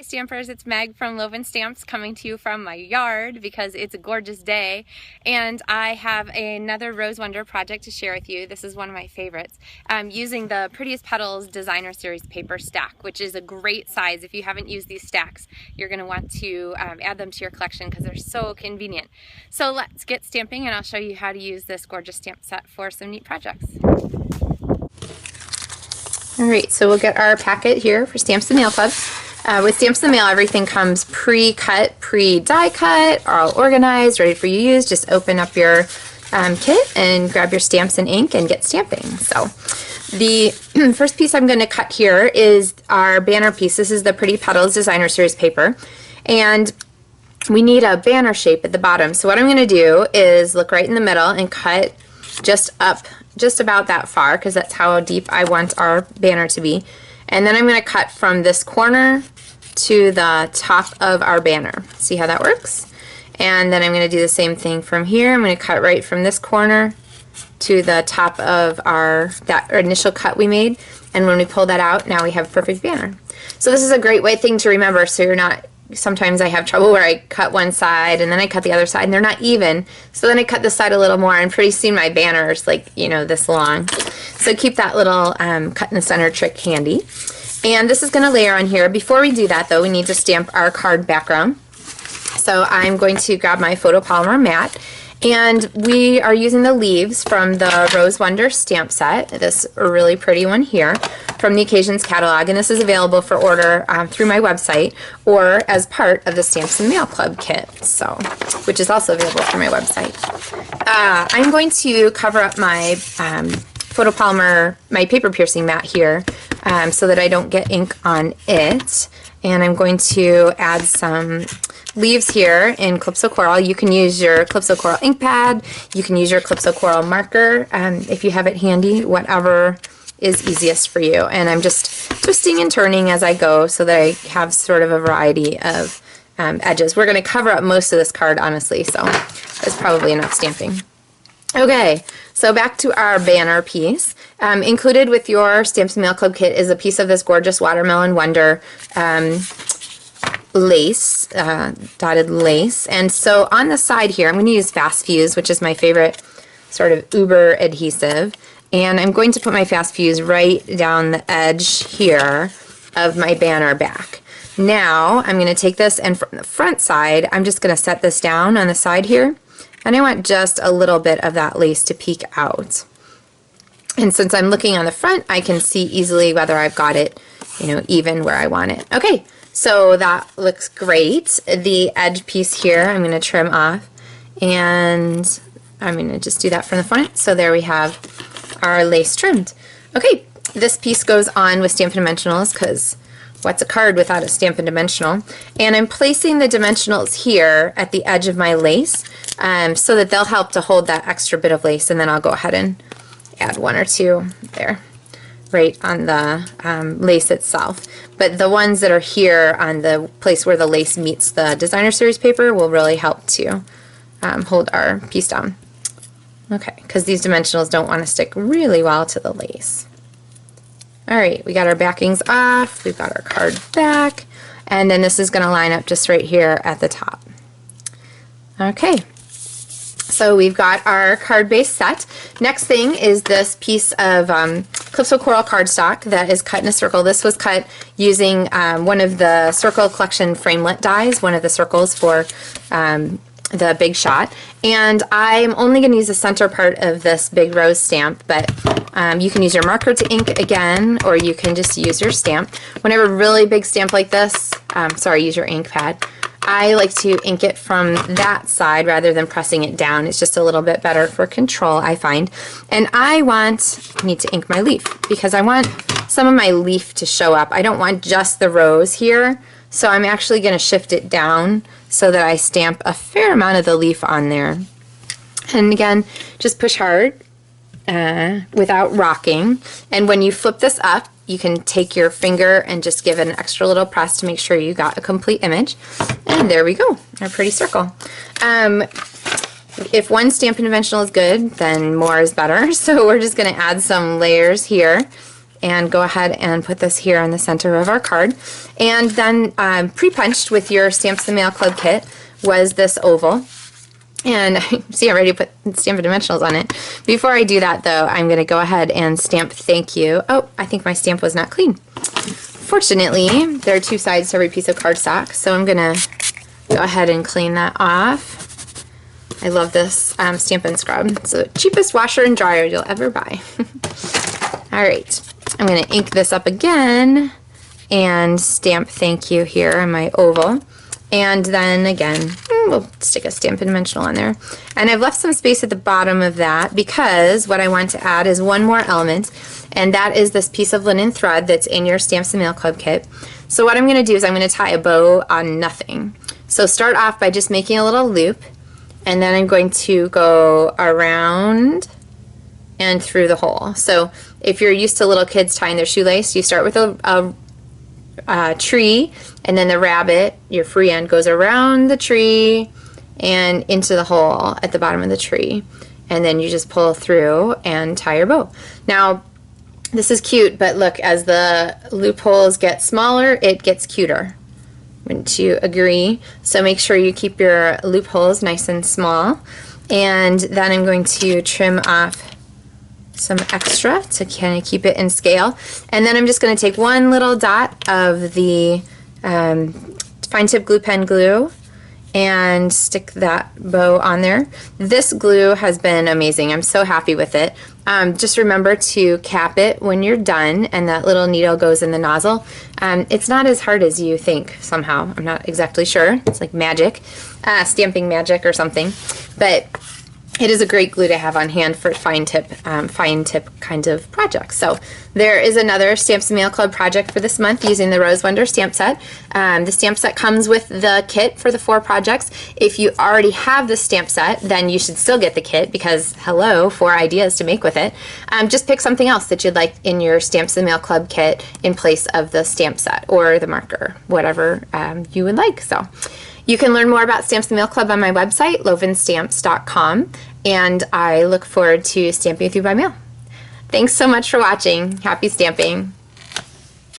Stampers, it's Meg from Loven Stamps coming to you from my yard because it's a gorgeous day, and I have another Rose Wonder project to share with you. This is one of my favorites. Using the Prettiest Petals Designer Series paper stack, which is a great size. If you haven't used these stacks, you're going to want to add them to your collection because they're so convenient. So let's get stamping, and I'll show you how to use this gorgeous stamp set for some neat projects. Alright, so we'll get our packet here for Stamps and Mail Club. With Stamps in the Mail, everything comes pre-cut, pre-die cut, all organized, ready for you to use. Just open up your kit and grab your stamps and ink and get stamping. So the first piece I'm going to cut here is our banner piece. This is the Pretty Petals Designer Series paper, and we need a banner shape at the bottom. So what I'm going to do is look right in the middle and cut just up, just about that far, because that's how deep I want our banner to be. And then I'm going to cut from this corner to the top of our banner. See how that works? And then I'm going to do the same thing from here. I'm going to cut right from this corner to the top of that initial cut we made. And when we pull that out, now we have a perfect banner. So this is a great thing to remember, so you're not, sometimes I have trouble where I cut one side and then I cut the other side and they're not even. So then I cut this side a little more and pretty soon my banner is like, you know, this long. So keep that little cut in the center trick handy. And this is going to layer on here. Before we do that though, we need to stamp our card background. So I'm going to grab my photopolymer mat, and we are using the leaves from the Rose Wonder stamp set, this really pretty one here from the Occasions catalog, and this is available for order through my website or as part of the Stamps and Mail Club kit, so which is also available through my website. I'm going to cover up my photopolymer, my paper piercing mat here so that I don't get ink on it, and I'm going to add some leaves here in Calypso Coral. You can use your Calypso Coral ink pad, you can use your Calypso Coral marker if you have it handy, whatever is easiest for you. And I'm just twisting and turning as I go so that I have sort of a variety of edges. We're going to cover up most of this card, honestly, so there's probably enough stamping. Okay, so back to our banner piece. Included with your Stamps and Mail Club kit is a piece of this gorgeous Watermelon Wonder lace, dotted lace. And so on the side here, I'm going to use Fast Fuse, which is my favorite sort of uber adhesive. And I'm going to put my Fast Fuse right down the edge here of my banner back. Now I'm going to take this, and from the front side, I'm just going to set this down on the side here. And I want just a little bit of that lace to peek out. And since I'm looking on the front, I can see easily whether I've got it, you know, even where I want it. Okay, so that looks great. The edge piece here, I'm going to trim off, and I'm going to just do that from the front. So there we have our lace trimmed. Okay, this piece goes on with Stampin' Dimensionals because what's a card without a Stampin' Dimensional? And I'm placing the dimensionals here at the edge of my lace so that they'll help to hold that extra bit of lace, and then I'll go ahead and add one or two there right on the lace itself. But the ones that are here on the place where the lace meets the Designer Series paper will really help to hold our piece down. Okay, because these dimensionals don't want to stick really well to the lace. Alright, we got our backings off, we've got our card back, and then this is going to line up just right here at the top. Okay, so we've got our card base set. Next thing is this piece of Calypso Coral cardstock that is cut in a circle. This was cut using one of the Circle Collection framelit dies, one of the circles for the Big Shot, and I'm only going to use the center part of this big rose stamp, but you can use your marker to ink again, or you can just use your stamp. When I have a really big stamp like this, use your ink pad, I like to ink it from that side rather than pressing it down. It's just a little bit better for control, I find. And I need to ink my leaf because I want some of my leaf to show up. I don't want just the rose here, so I'm actually going to shift it down so that I stamp a fair amount of the leaf on there. And again, just push hard without rocking. And when you flip this up, you can take your finger and just give it an extra little press to make sure you got a complete image. And there we go, our pretty circle. If one Stampin' Dimensional is good, then more is better. So we're just going to add some layers here and go ahead and put this here on the center of our card. And then pre-punched with your Stamps the Mail Club kit was this oval. And see, I'm ready to put Stampin' Dimensionals on it. Before I do that, though, I'm going to go ahead and stamp thank you. Oh, I think my stamp was not clean. Fortunately, there are 2 sides to every piece of cardstock, so I'm going to go ahead and clean that off. I love this Stampin' Scrub. It's the cheapest washer and dryer you'll ever buy. Alright, I'm going to ink this up again and stamp thank you here on my oval. And then again, we'll stick a Stampin' Dimensional on there. And I've left some space at the bottom of that because what I want to add is one more element, and that is this piece of linen thread that's in your Stamps the Mail Club kit. So what I'm going to do is I'm going to tie a bow on nothing. So start off by just making a little loop, and then I'm going to go around and through the hole. So if you're used to little kids tying their shoelace, you start with a tree, and then the rabbit, your free end, goes around the tree and into the hole at the bottom of the tree, and then you just pull through and tie your bow. Now this is cute, but look, as the loopholes get smaller, it gets cuter. Wouldn't you agree? So make sure you keep your loopholes nice and small. And then I'm going to trim off some extra to kind of keep it in scale. And then I'm just going to take one little dot of the fine tip glue pen glue and stick that bow on there. This glue has been amazing. I'm so happy with it. Just remember to cap it when you're done, and that little needle goes in the nozzle. It's not as hard as you think somehow. I'm not exactly sure. It's like magic, stamping magic or something. But it is a great glue to have on hand for fine tip kind of projects. So there is another Stamps the Mail Club project for this month using the Rose Wonder stamp set. The stamp set comes with the kit for the 4 projects. If you already have the stamp set, then you should still get the kit because, hello, 4 ideas to make with it. Just pick something else that you'd like in your Stamps the Mail Club kit in place of the stamp set or the marker, whatever you would like. So you can learn more about Stamps the Mail Club on my website, lovenstamps.com, and I look forward to stamping with you by mail. Thanks so much for watching. Happy stamping.